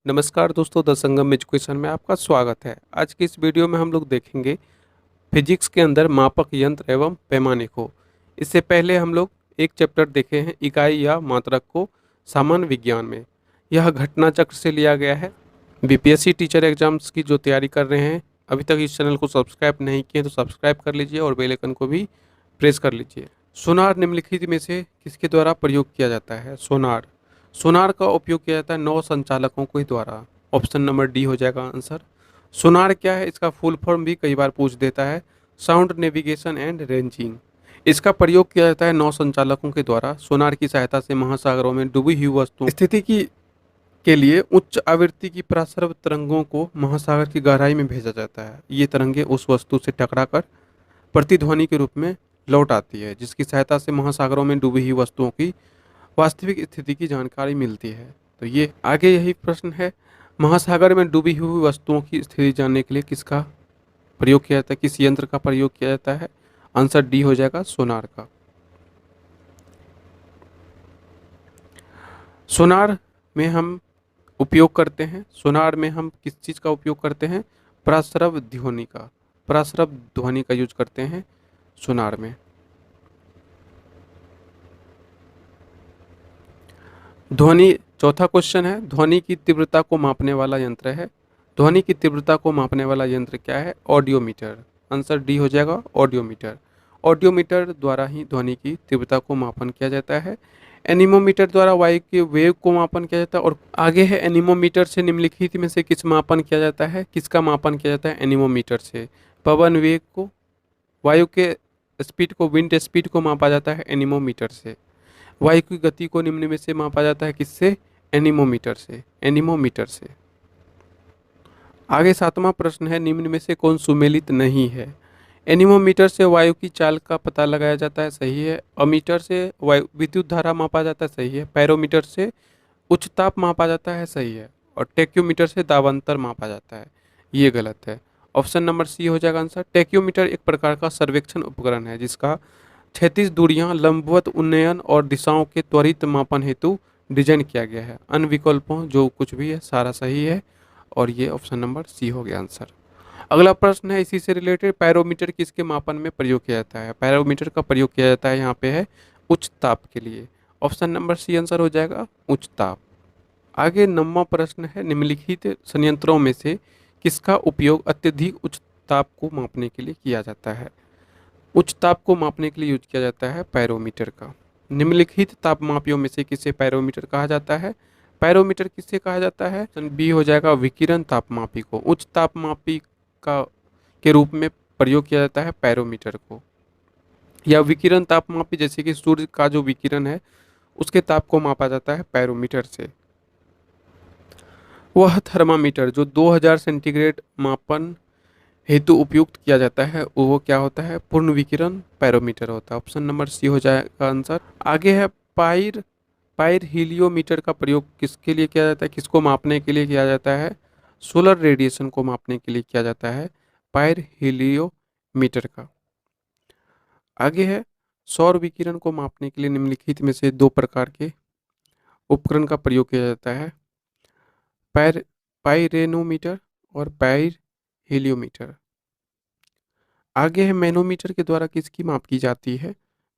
नमस्कार दोस्तों, the Sangam education में आपका स्वागत है। आज की इस वीडियो में हम लोग देखेंगे फिजिक्स के अंदर मापक यंत्र एवं पैमाने को। इससे पहले हम लोग एक चैप्टर देखे हैं इकाई या मात्रक को सामान्य विज्ञान में। यह घटना चक्र से लिया गया है। बीपीएससी टीचर एग्जाम्स की जो तैयारी कर रहे हैं, अभी तक इस चैनल को सब्सक्राइब नहीं किए तो सब्सक्राइब कर लीजिए और बेल आइकन को भी प्रेस कर लीजिए। सोनार निम्नलिखित में से किसके द्वारा प्रयोग किया जाता है? सोनार। सोनार का उपयोग किया जाता है नौ संचालकों के द्वारा। ऑप्शन नंबर डी हो जाएगा आंसर। सोनार क्या है? इसका फुल फॉर्म भी कई बार पूछ देता है, साउंड नेविगेशन एंड रेंजिंग। इसका प्रयोग किया जाता है नौ संचालकों के द्वारा सोनार की सहायता से महासागरों में डूबी हुई वस्तुओं स्थिति की के लिए उच्च आवृत्ति की पराश्रव तरंगों को महासागर की गहराई में भेजा जाता है। ये तरंगे उस वस्तु से टकराकर प्रतिध्वनि के रूप में लौट आती है, जिसकी सहायता से महासागरों में डूबी हुई वस्तुओं की वास्तविक स्थिति की जानकारी मिलती है। तो ये आगे यही प्रश्न है, महासागर में डूबी हुई वस्तुओं की स्थिति जानने के लिए किसका प्रयोग किया जाता है, किस यंत्र का प्रयोग किया जाता है? आंसर डी हो जाएगा, सोनार का। सोनार में हम उपयोग करते हैं, सोनार में हम किस चीज़ का उपयोग करते हैं? पराश्रव ध्वनि का, पराश्रव ध्वनि का यूज करते हैं सोनार में। ध्वनि, चौथा क्वेश्चन है, ध्वनि की तीव्रता को मापने वाला यंत्र है। ध्वनि की तीव्रता को मापने वाला यंत्र क्या है? ऑडियोमीटर। आंसर डी हो जाएगा, ऑडियोमीटर। ऑडियोमीटर द्वारा ही ध्वनि की तीव्रता को मापन किया जाता है। एनीमोमीटर द्वारा वायु के वेग को मापन किया जाता है। और आगे है, एनीमोमीटर से निम्नलिखित में से किस मापन किया जाता है? किसका मापन किया जाता है एनीमोमीटर से? पवन वेग को, वायु के स्पीड को, विंड स्पीड को मापा जाता है एनीमोमीटर से। वायु की गति को निम्न में से मापा जाता है किससे? एनीमोमीटर से, एनीमोमीटर से। आगे सातवां प्रश्न है, निम्न में से कौन सुमेलित नहीं है? एनीमोमीटर से वायु की चाल का पता लगाया जाता है, सही है। अमीटर से वायु विद्युत धारा मापा जाता है, सही है। पैरोमीटर से उच्च ताप मापा जाता है, सही है। और टेक्योमीटर से दाबांतर मापा जाता है, ये गलत है। ऑप्शन नंबर सी हो जाएगा आंसर। टेक्योमीटर एक प्रकार का सर्वेक्षण उपकरण है जिसका क्षैतिज दूरियां, लंबवत उन्नयन और दिशाओं के त्वरित मापन हेतु डिजाइन किया गया है। अन्य विकल्पों जो कुछ भी है सारा सही है, और ये ऑप्शन नंबर सी हो गया आंसर। अगला प्रश्न है इसी से रिलेटेड, पैरोमीटर किसके मापन में प्रयोग किया जाता है? पैरोमीटर का प्रयोग किया जाता है, यहाँ पे है उच्च ताप के लिए। ऑप्शन नंबर सी आंसर हो जाएगा, उच्च ताप। आगे नौवां प्रश्न है, निम्नलिखित संयंत्रों में से किसका उपयोग अत्यधिक उच्च ताप को मापने के लिए किया जाता है? उच्च ताप को मापने के लिए यूज किया जाता है पैरोमीटर का। निम्नलिखित तापमापियों में से किसे पैरोमीटर कहा जाता है? पैरोमीटर किसे कहा जाता है? ऑप्शन बी हो जाएगा, विकिरण तापमापी को। उच्च तापमापी का के रूप में प्रयोग किया जाता है पैरोमीटर को। या विकिरण तापमापी, जैसे कि सूर्य का जो विकिरण है उसके ताप को मापा जाता है पैरोमीटर से। वह थर्मामीटर जो 2000 सेंटीग्रेड मापन हेतु उपयुक्त किया जाता है वो क्या होता है? पूर्ण विकिरण पैरोमीटर होता है। ऑप्शन नंबर सी हो जाएगा आंसर। आगे है, पाइर पाइर हीलियोमीटर का प्रयोग किसके लिए किया जाता है? किसको मापने के लिए किया जाता है? सोलर रेडिएशन को मापने के लिए किया जाता है पाइर हीलियोमीटर का। आगे है, सौर विकिरण को मापने के लिए निम्नलिखित में से दो प्रकार के उपकरण का प्रयोग किया जाता है, पाइर पाइरेनोमीटर और पाइर हीलियोमीटर। आगे है, मैनोमीटर के द्वारा किसकी माप की जाती है?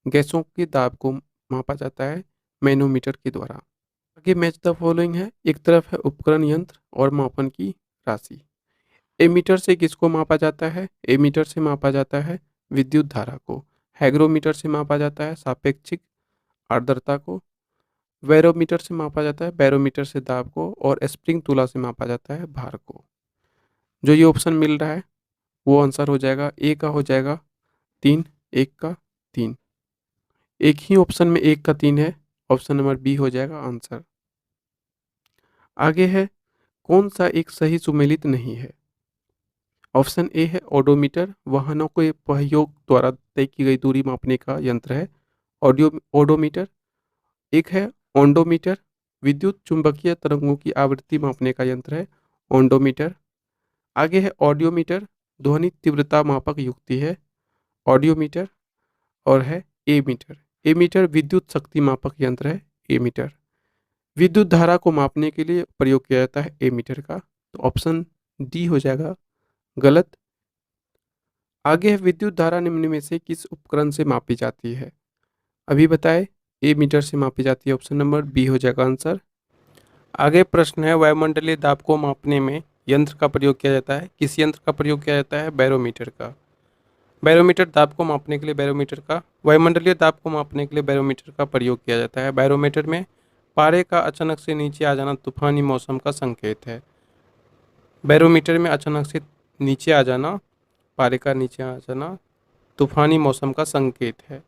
गैसों के दाब को मापा जाता है मैनोमीटर के द्वारा। आगे मैच द फॉलोइंग है, एक तरफ है उपकरण यंत्र और मापन की राशि। एमीटर से किसको मापा जाता है? एमीटर से मापा जाता है विद्युत धारा को। हैग्रोमीटर से मापा जाता है सापेक्षिक आर्द्रता को। बैरोमीटर से मापा जाता है, बैरोमीटर से दाब को। और स्प्रिंग तुला से मापा जाता है भार को। जो ये ऑप्शन मिल रहा है वो आंसर हो जाएगा, ए का हो जाएगा 3, 1 का 3। एक ही ऑप्शन में 1 का 3 है, ऑप्शन नंबर बी हो जाएगा आंसर। आगे है, कौन सा एक सही सुमेलित नहीं है? ऑप्शन ए है ओडोमीटर, वाहनों के पहियों द्वारा तय की गई दूरी मापने का यंत्र है ऑडियो ओडोमीटर। एक है ओंडोमीटर, विद्युत चुंबकीय तरंगों की आवृत्ति मापने का यंत्र है ओंडोमीटर। आगे है ऑडियोमीटर, ध्वनि तीव्रता मापक युक्ति है ऑडियोमीटर। और है एमीटर, एमीटर विद्युत शक्ति मापक यंत्र है एमीटर। विद्युत धारा को मापने के लिए प्रयोग किया जाता है एमीटर का, तो ऑप्शन डी हो जाएगा गलत। आगे है विद्युत धारा निम्न में से किस उपकरण से मापी जाती है? अभी बताए, एमीटर से मापी जाती है, ऑप्शन नंबर बी हो जाएगा आंसर। आगे प्रश्न है वायुमंडलीय दाब को मापने में यंत्र का प्रयोग किया जाता है, किस यंत्र का प्रयोग किया जाता है? बैरोमीटर का। बैरोमीटर दाब को मापने के लिए बैरोमीटर का वायुमंडलीय दाब को मापने के लिए बैरोमीटर का प्रयोग किया जाता है। बैरोमीटर में पारे का अचानक से नीचे आ जाना तूफानी मौसम का संकेत है। बैरोमीटर में अचानक से नीचे आ जाना, पारे का नीचे आ जाना तूफानी मौसम का संकेत है।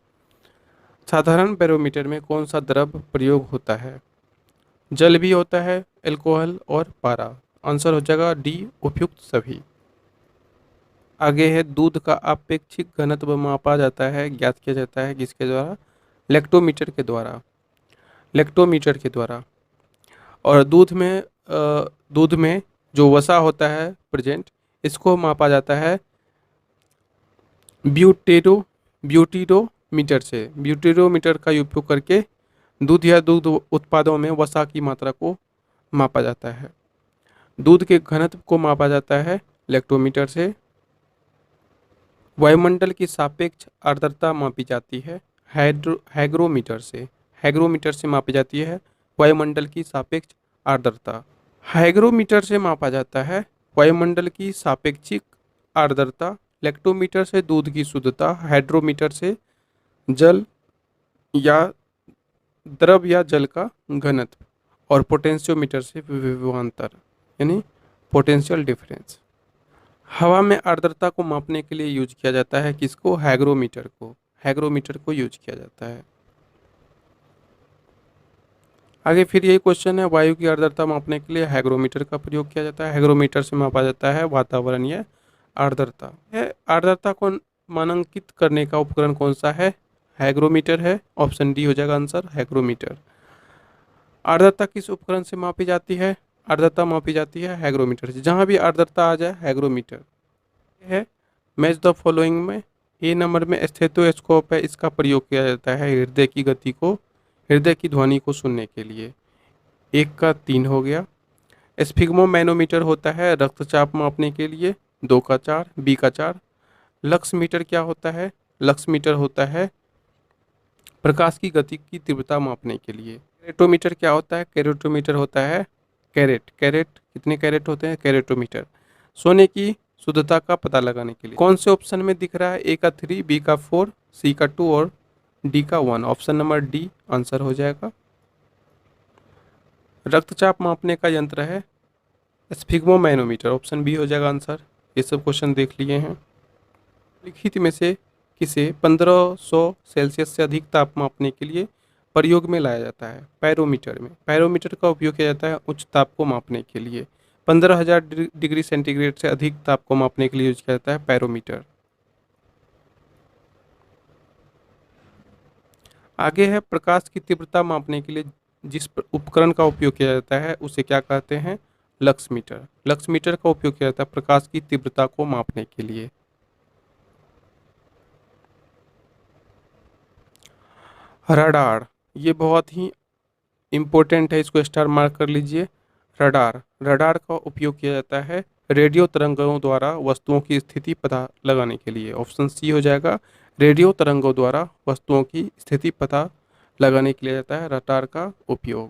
साधारण बैरोमीटर में कौन सा द्रव प्रयोग होता है? जल भी होता है, एल्कोहल और पारा। आंसर हो जाएगा डी, उपयुक्त सभी। आगे है दूध का अपेक्षित घनत्व मापा जाता है, ज्ञात किया जाता है किसके द्वारा? लेक्टोमीटर के द्वारा। लेक्टोमीटर के द्वारा। और दूध में जो वसा होता है प्रेजेंट, इसको मापा जाता है ब्यूटीरोमीटर से। ब्यूटीरोमीटर का उपयोग करके दूध या दूध उत्पादों में वसा की मात्रा को मापा जाता है। दूध के घनत्व को मापा जाता है लेक्टोमीटर से। वायुमंडल की सापेक्ष आर्द्रता मापी जाती है हैग्रोमीटर से। हैग्रोमीटर से मापी जाती है वायुमंडल की सापेक्ष आर्द्रता। हैग्रोमीटर से मापा जाता है वायुमंडल की सापेक्षिक आर्द्रता। लेक्टोमीटर से दूध की शुद्धता। हाइड्रोमीटर से जल या द्रव या जल का घनत्व। और पोटेंशियोमीटर से विभवांतर यानी पोटेंशियल डिफरेंस। हवा में आर्द्रता को मापने के लिए यूज किया जाता है किसको? हैग्रोमीटर को। हैग्रोमीटर को यूज किया जाता है। आगे फिर यही क्वेश्चन है, वायु की आर्द्रता मापने के लिए हैग्रोमीटर का प्रयोग किया जाता है। हैग्रोमीटर से मापा जाता है वातावरणीय आर्द्रता। है आर्द्रता को मानांकित करने का उपकरण कौन सा है? हैग्रोमीटर है, ऑप्शन डी हो जाएगा आंसर, हैग्रोमीटर। आर्द्रता किस उपकरण से मापी जाती है? आर्द्रता मापी जाती है हैग्रोमीटर से। जहाँ भी आर्द्रता आ जाए हैग्रोमीटर है। मैच द फॉलोइंग में ए नंबर में स्टेथोस्कोप है, इसका प्रयोग किया जाता है हृदय की गति को, हृदय की ध्वनि को सुनने के लिए। 1 का 3 हो गया। स्फिग्मोमैनोमीटर होता है रक्तचाप मापने के लिए। 2 का 4, बी का 4। लक्स मीटर क्या होता है? लक्स मीटर होता है प्रकाश की गति की तीव्रता मापने के लिए। कैरेटोमीटर क्या होता है? कैरेटोमीटर होता है कैरेट। कैरेट कितने कैरेट होते हैं? कैरेटोमीटर सोने की शुद्धता का पता लगाने के लिए। कौन से ऑप्शन में दिख रहा है? ए का 3, बी का 4, सी का 2 और डी का 1। ऑप्शन नंबर डी आंसर हो जाएगा। रक्तचाप मापने का यंत्र है स्फिग्मोमैनोमीटर, ऑप्शन बी हो जाएगा आंसर। ये सब क्वेश्चन देख लिए हैं। लिखित में से किसे 1500 सेल्सियस से अधिक ताप मापने के लिए प्रयोग में लाया जाता है? पैरोमीटर में। पैरोमीटर का उपयोग किया जाता है उच्च ताप को मापने के लिए। 15,000 डिग्री सेंटीग्रेड से अधिक ताप को मापने के लिए यूज किया जाता है पैरोमीटर। आगे है प्रकाश की तीव्रता मापने के लिए जिस उपकरण का उपयोग किया जाता है उसे क्या कहते हैं? Lux meter. लक्स मीटर का उपयोग किया जाता है प्रकाश की तीव्रता को मापने के लिए। रडार, ये बहुत ही इम्पोर्टेंट है, इसको स्टार मार्क कर लीजिए। रडार। रडार का उपयोग किया जाता है रेडियो तरंगों द्वारा वस्तुओं की स्थिति पता लगाने के लिए। ऑप्शन सी हो जाएगा, रेडियो तरंगों द्वारा वस्तुओं की स्थिति पता लगाने के लिए जाता है रडार का उपयोग।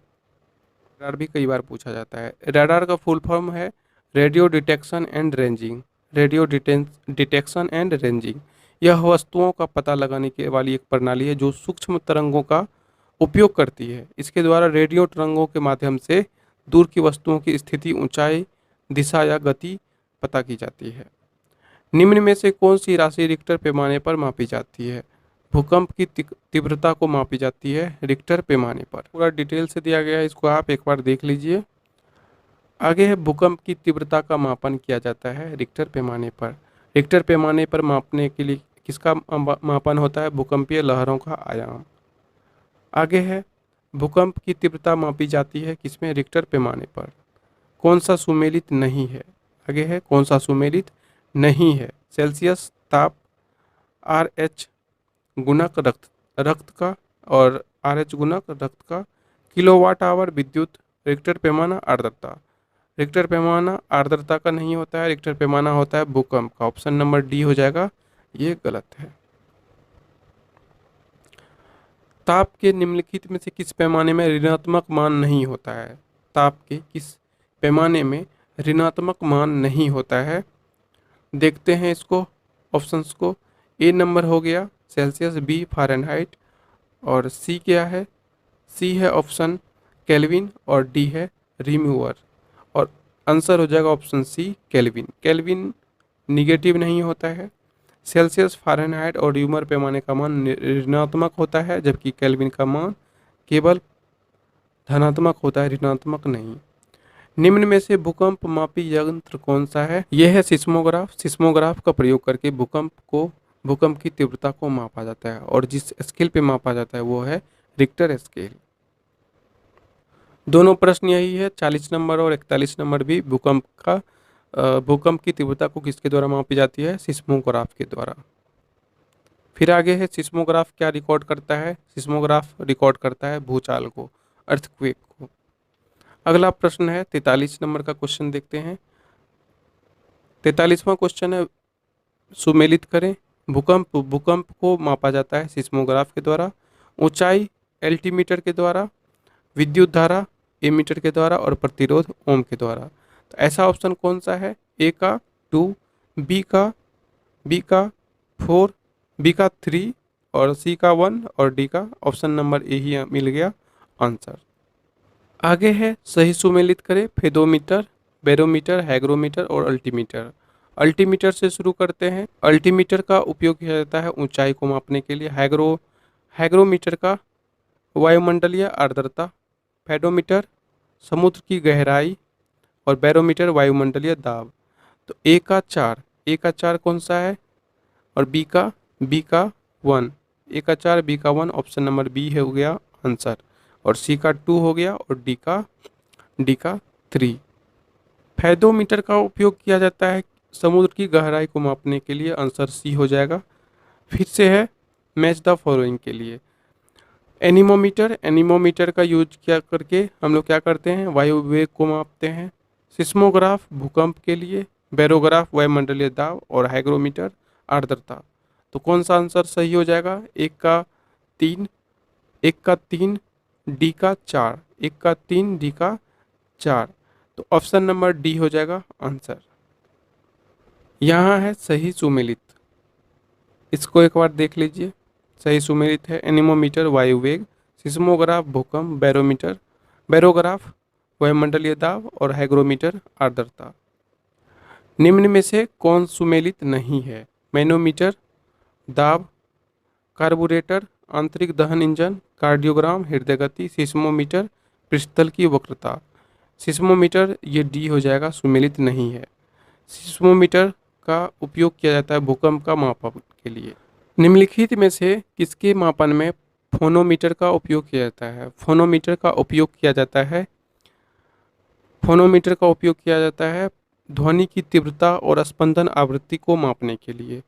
रडार भी कई बार पूछा जाता है। रडार का फुल फॉर्म है radio detection and ranging. Radio detection and ranging यह वस्तुओं का पता लगाने के वाली एक प्रणाली है जो सूक्ष्म तरंगों का उपयोग करती है। इसके द्वारा रेडियो तरंगों के माध्यम से दूर की वस्तुओं की स्थिति, ऊंचाई, दिशा या गति पता की जाती है। निम्न में से कौन सी राशि रिक्टर पैमाने पर मापी जाती है? भूकंप की तीव्रता को मापी जाती है रिक्टर पैमाने पर। पूरा डिटेल से दिया गया है, इसको आप एक बार देख लीजिए। आगे है भूकंप की तीव्रता का मापन किया जाता है रिक्टर पैमाने पर। रिक्टर पैमाने पर मापने के लिए किसका मापन होता है? भूकंपीय लहरों का आयाम। आगे है भूकंप की तीव्रता मापी जाती है किसमें? रिक्टर पैमाने पर। कौन सा सुमेलित नहीं है? आगे है कौन सा सुमेलित नहीं है? सेल्सियस ताप, आर एच गुणक रक्त का और आर एच गुणक रक्त का, किलोवाट आवर विद्युत, रिक्टर पैमाना आर्द्रता। रिक्टर पैमाना आर्द्रता का नहीं होता है, रिक्टर पैमाना होता है भूकंप का। ऑप्शन नंबर डी हो जाएगा, ये गलत है। ताप के निम्नलिखित में से किस पैमाने में ऋणात्मक मान नहीं होता है? ताप के किस पैमाने में ऋणात्मक मान नहीं होता है? देखते हैं इसको, ऑप्शंस को। ए नंबर हो गया सेल्सियस, बी फ़ारेनहाइट, और सी क्या है? सी है ऑप्शन केल्विन, और डी है रिमूवर। और आंसर हो जाएगा option C Kelvin. Kelvin negative नहीं होता है। सेल्सियस, फ़ारेनहाइट और र्यूमर पैमाने का मान ऋणात्मक होता है, जबकि केल्विन का मान केवल धनात्मक होता है, ऋणात्मक नहीं। निम्न में से भूकंप मापी यंत्र कौन सा है? यह है सिस्मोग्राफ। सिस्मोग्राफ का प्रयोग करके भूकंप की तीव्रता को मापा जाता है, और जिस स्केल पे मापा जाता है वो है रिक्टर स्केल। दोनों प्रश्न यही है, 40 नंबर और 41 नंबर भी भूकंप की तीव्रता को किसके द्वारा मापी जाती है? सिस्मोग्राफ के द्वारा। फिर आगे है सिस्मोग्राफ क्या रिकॉर्ड करता है? सिस्मोग्राफ रिकॉर्ड करता है भूचाल को, अर्थक्वेक को। अगला प्रश्न है 43 नंबर का क्वेश्चन देखते हैं। 43वां क्वेश्चन है, सुमेलित करें। भूकंप को मापा जाता है सिस्मोग्राफ के द्वारा। ऊंचाई एल्टीमीटर के द्वारा, विद्युत धारा एमीटर के द्वारा, और प्रतिरोध ओम के द्वारा। तो ऐसा ऑप्शन कौन सा है? ए का 2, बी का 4, बी का 3, और सी का 1, और डी का ऑप्शन नंबर ए ही मिल गया आंसर। आगे है सही सुमेलित करें फेदोमीटर, बैरोमीटर, हैग्रोमीटर और अल्टीमीटर। अल्टीमीटर से शुरू करते हैं। अल्टीमीटर का उपयोग किया जाता है ऊंचाई को मापने के लिए। हैग्रोमीटर का वायुमंडलीय आर्द्रता, फेडोमीटर समुद्र की गहराई, और बैरोमीटर वायुमंडलीय दाब। तो ए का 4 कौन सा है? और बी का 1। ए का 4, बी का 1, ऑप्शन नंबर बी है हो गया आंसर। और सी का 2 हो गया, और डी का 3। फेदोमीटर का उपयोग किया जाता है समुद्र की गहराई को मापने के लिए। आंसर सी हो जाएगा। फिर से है मैच द फॉलोइंग के लिए। एनीमोमीटर का यूज किया करके हम लोग क्या करते हैं? वायु वेग को मापते हैं। सिस्मोग्राफ भूकंप के लिए, बैरोग्राफ वायुमंडलीय दाब, और हाइग्रोमीटर आर्द्रता। तो कौन सा आंसर सही हो जाएगा? एक का 3, डी का 4, एक का 3, डी का 4। तो ऑप्शन नंबर डी हो जाएगा आंसर। यहाँ है सही सुमेलित, इसको एक बार देख लीजिए। सही सुमेलित है एनीमोमीटर वायु वेग, सिस्मोग्राफ भूकंप, बैरोग्राफ वायुमंडलीय दाब, और हाइग्रोमीटर आर्द्रता। निम्न में से कौन सुमेलित नहीं है? मैनोमीटर दाब, कार्बोरेटर आंतरिक दहन इंजन, कार्डियोग्राम हृदय गति, सिस्मोमीटर पृष्ठतल की वक्रता। सिस्मोमीटर ये डी हो जाएगा, सुमेलित नहीं है। सिस्मोमीटर का उपयोग किया जाता है भूकंप का मापन के लिए। निम्नलिखित में से किसके मापन में फोनोमीटर का उपयोग किया जाता है? फोनोमीटर का उपयोग किया जाता है ध्वनि की तीव्रता और स्पंदन आवृत्ति को मापने के लिए,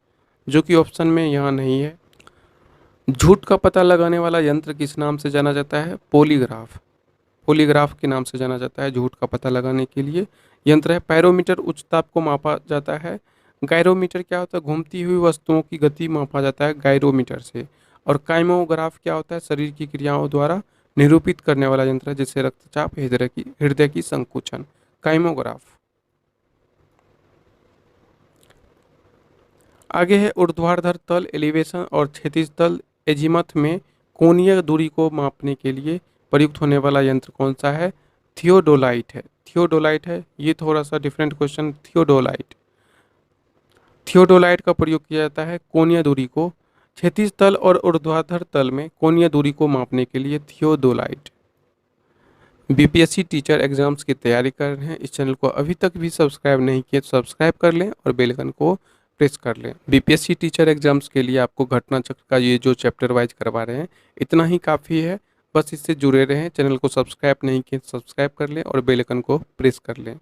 जो कि ऑप्शन में यहाँ नहीं है। झूठ का पता लगाने वाला यंत्र किस नाम से जाना जाता है? पॉलीग्राफ के नाम से जाना जाता है झूठ का पता लगाने के लिए यंत्र है। पैरोमीटर उच्च ताप को मापा जाता है। गायरोमीटर क्या होता है? घूमती हुई वस्तुओं की गति मापा जाता है गायरोमीटर से। और काइमोग्राफ क्या होता है? शरीर की क्रियाओं द्वारा निरूपित करने वाला यंत्र है, जैसे रक्तचाप, हृदय की संकुचन। काइमोग्राफ। आगे है ऊर्ध्वाधर तल एलिवेशन और क्षैतिज तल एजीमथ में कोणीय दूरी को मापने के लिए प्रयुक्त होने वाला यंत्र कौन सा है? थियोडोलाइट है। ये थोड़ा सा डिफरेंट क्वेश्चन। थियोडोलाइट का प्रयोग किया जाता है कोणीय दूरी को, क्षैतिज तल और ऊर्ध्वाधर तल में कोणीय दूरी को मापने के लिए थियोडोलाइट। बीपीएससी टीचर एग्जाम्स की तैयारी कर रहे हैं, इस चैनल को अभी तक भी सब्सक्राइब नहीं किए तो सब्सक्राइब कर लें और बेल आइकन को प्रेस कर लें। बीपीएससी टीचर एग्जाम्स के लिए आपको घटना चक्र का ये जो चैप्टर वाइज करवा रहे हैं इतना ही काफ़ी है, बस इससे जुड़े रहें। चैनल को सब्सक्राइब नहीं किए तो सब्सक्राइब कर लें और बेल आइकन को प्रेस कर लें।